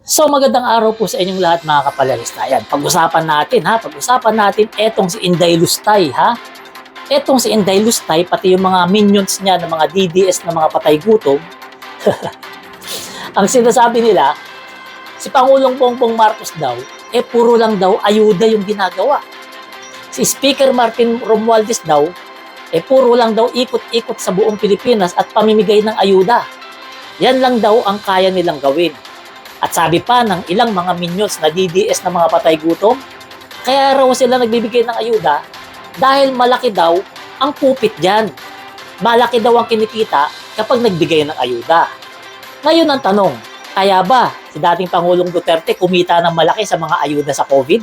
So magandang araw po sa inyong lahat mga kapalalista. Yan, pag-usapan natin etong si Inday Lustay ha. Etong si Inday Lustay pati yung mga minions niya ng mga DDS na mga patay gutom. Ang sinasabi nila, si Pangulong Bongbong Marcos daw, puro lang daw ayuda yung ginagawa. Si Speaker Martin Romualdez daw, puro lang daw ikot-ikot sa buong Pilipinas at pamimigay ng ayuda. Yan lang daw ang kaya nilang gawin. At sabi pa ng ilang mga minions na DDS na mga patay gutom, kaya raw sila nagbibigay ng ayuda dahil malaki daw ang kupit dyan. Malaki daw ang kinikita kapag nagbigay ng ayuda. Ngayon ang tanong, kaya ba si dating Pangulong Duterte kumita ng malaki sa mga ayuda sa COVID?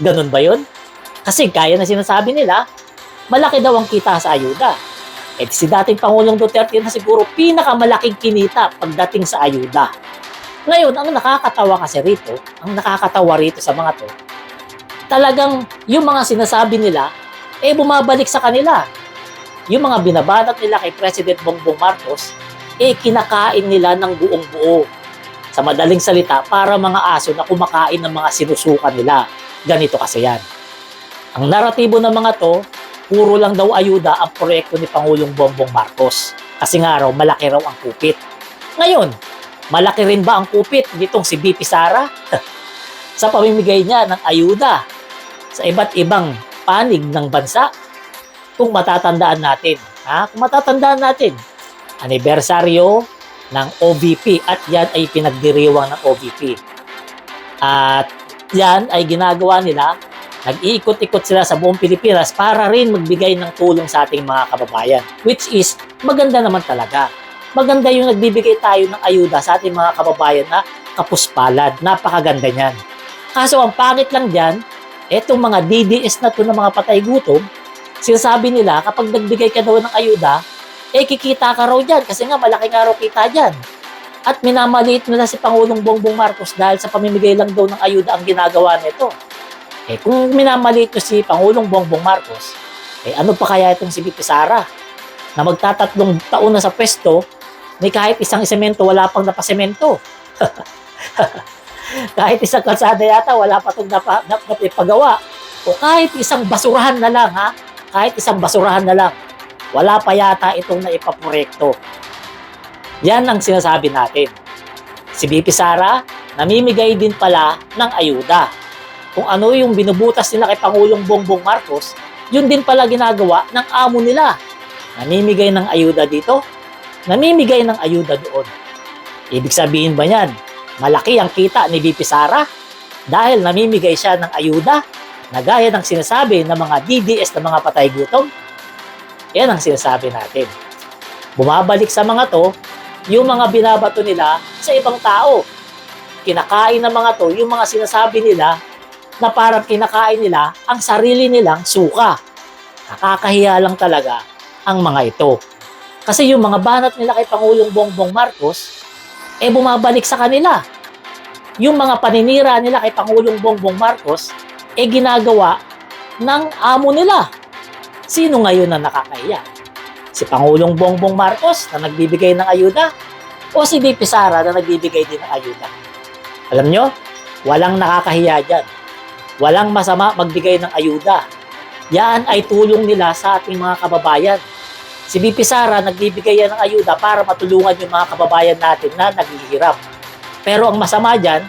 Ganun ba yun? Kasi kaya na sinasabi nila, malaki daw ang kita sa ayuda. Si dating Pangulong Duterte na siguro pinakamalaking kinita pagdating sa ayuda. Ngayon, ang nakakatawa rito sa mga to, talagang yung mga sinasabi nila, bumabalik sa kanila. Yung mga binabanat nila kay President Bongbong Marcos, kinakain nila ng buong buo. Sa madaling salita, para mga aso na kumakain ng mga sinusukan nila. Ganito kasi yan. Ang naratibo ng mga to, puro lang daw ayuda ang proyekto ni Pangulong Bongbong Marcos. Kasi nga raw, malaki raw ang kupit. Ngayon, malaki rin ba ang kupit nitong si BP Sara sa pamimigay niya ng ayuda sa iba't ibang panig ng bansa? Kung matatandaan natin, anibersaryo ng OVP at yan ay pinagdiriwang ng OVP. At yan ay ginagawa nila, nag-iikot-ikot sila sa buong Pilipinas para rin magbigay ng tulong sa ating mga kababayan. Which is, maganda naman talaga. Maganda yung nagbibigay tayo ng ayuda sa ating mga kababayan na kapuspalad. Napakaganda niyan. Kaso ang pangit lang dyan, etong mga DDS na to na mga patay gutom, sinasabi nila kapag nagbigay ka daw ng ayuda, kikita ka raw dyan kasi nga malaki nga raw kita dyan. At minamaliit nila si Pangulong Bongbong Marcos dahil sa pamimigay lang daw ng ayuda ang ginagawa nito. Kung minamaliit nyo si Pangulong Bongbong Marcos, ano pa kaya itong si BP Sara na magtatatlong taon na sa pwesto, may kahit isang semento, wala pang napasemento. Kahit isang kalsada yata, wala pa itong napipagawa. O kahit isang basurahan na lang, kahit isang basurahan na lang, wala pa yata itong naipaproyekto. Yan ang sinasabi natin. Si BP Sara, namimigay din pala ng ayuda. Kung ano yung binubutas nila kay Pangulong Bongbong Marcos, yun din pala ginagawa ng amo nila. Namimigay ng ayuda dito, namimigay ng ayuda doon. Ibig sabihin ba yan, malaki ang kita ni BP Sara dahil namimigay siya ng ayuda na gaya ng sinasabi ng mga DDS na mga patay gutom? Yan ang sinasabi natin. Bumabalik sa mga to, yung mga binabato nila sa ibang tao. Kinakain ng mga to, yung mga sinasabi nila na parang kinakain nila ang sarili nilang suka. Nakakahiya lang talaga ang mga ito. Kasi yung mga banat nila kay Pangulong Bongbong Marcos, bumabalik sa kanila. Yung mga paninira nila kay Pangulong Bongbong Marcos, ginagawa ng amo nila. Sino ngayon na nakakahiya? Si Pangulong Bongbong Marcos na nagbibigay ng ayuda? O si BP Sara na nagbibigay din ng ayuda? Alam nyo, walang nakakahiya dyan. Walang masama magbigay ng ayuda. Yan ay tulong nila sa ating mga kababayan. Si BP Sara, nagbibigay yan ng ayuda para matulungan yung mga kababayan natin na naghihirap. Pero ang masama dyan,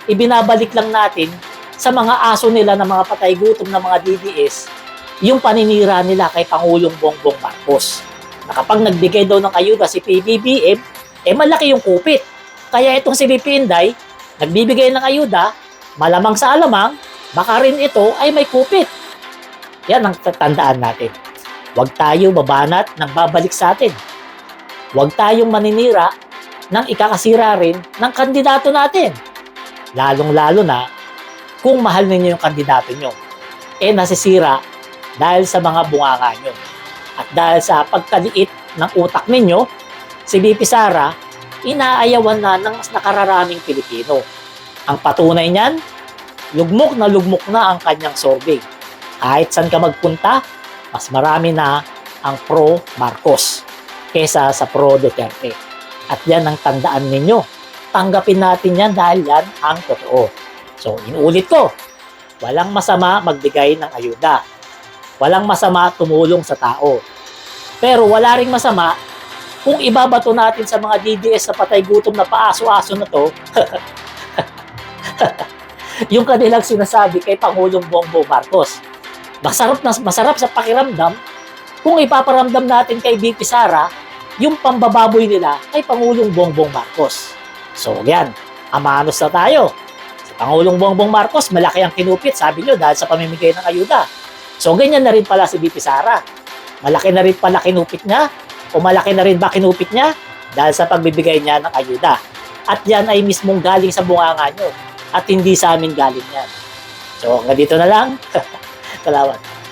ibinabalik lang natin sa mga aso nila na mga patay gutom na mga DDS, yung paninira nila kay Pangulong Bongbong Marcos. Na kapag nagbigay daw ng ayuda si PBBM, malaki yung kupit. Kaya itong si BP Inday, nagbibigay ng ayuda, malamang sa alamang, baka rin ito ay may kupit. Yan ang tatandaan natin. Huwag tayo babanat ng babalik sa atin. Huwag tayong maninira ng ikakasira rin ng kandidato natin. Lalong-lalo na kung mahal ninyo yung kandidato nyo. Nasisira dahil sa mga bunganga nyo. At dahil sa pagkaliit ng utak ninyo, si BP Sara, inaayawan na ng mas nakararaming Pilipino. Ang patunay niyan, lugmok na ang kanyang survey. Kahit saan ka magpunta, mas marami na ang pro Marcos kesa sa pro Duterte. At yan ang tandaan ninyo. tanggapin natin yan dahil yan ang totoo. So, inuulit ko, walang masama magbigay ng ayuda. Walang masama tumulong sa tao. Pero wala ring masama kung ibabato natin sa mga DDS na patay gutom na paaso-aso na to, yung kanilang sinasabi kay Pangulong Bongbong Marcos. Masarap sa pakiramdam kung ipaparamdam natin kay VP Sara yung pambababoy nila kay Pangulong Bongbong Marcos. So yan, amanos na tayo. Si Pangulong Bongbong Marcos, malaki ang kinupit, sabi nyo, dahil sa pamimigay ng ayuda. So ganyan na rin pala si VP Sara. Malaki na rin pala kinupit niya, o malaki na rin ba kinupit niya dahil sa pagbibigay niya ng ayuda. At yan ay mismong galing sa bunganga nyo. At hindi sa amin galing yan. So, hanggang dito na lang. Salamat.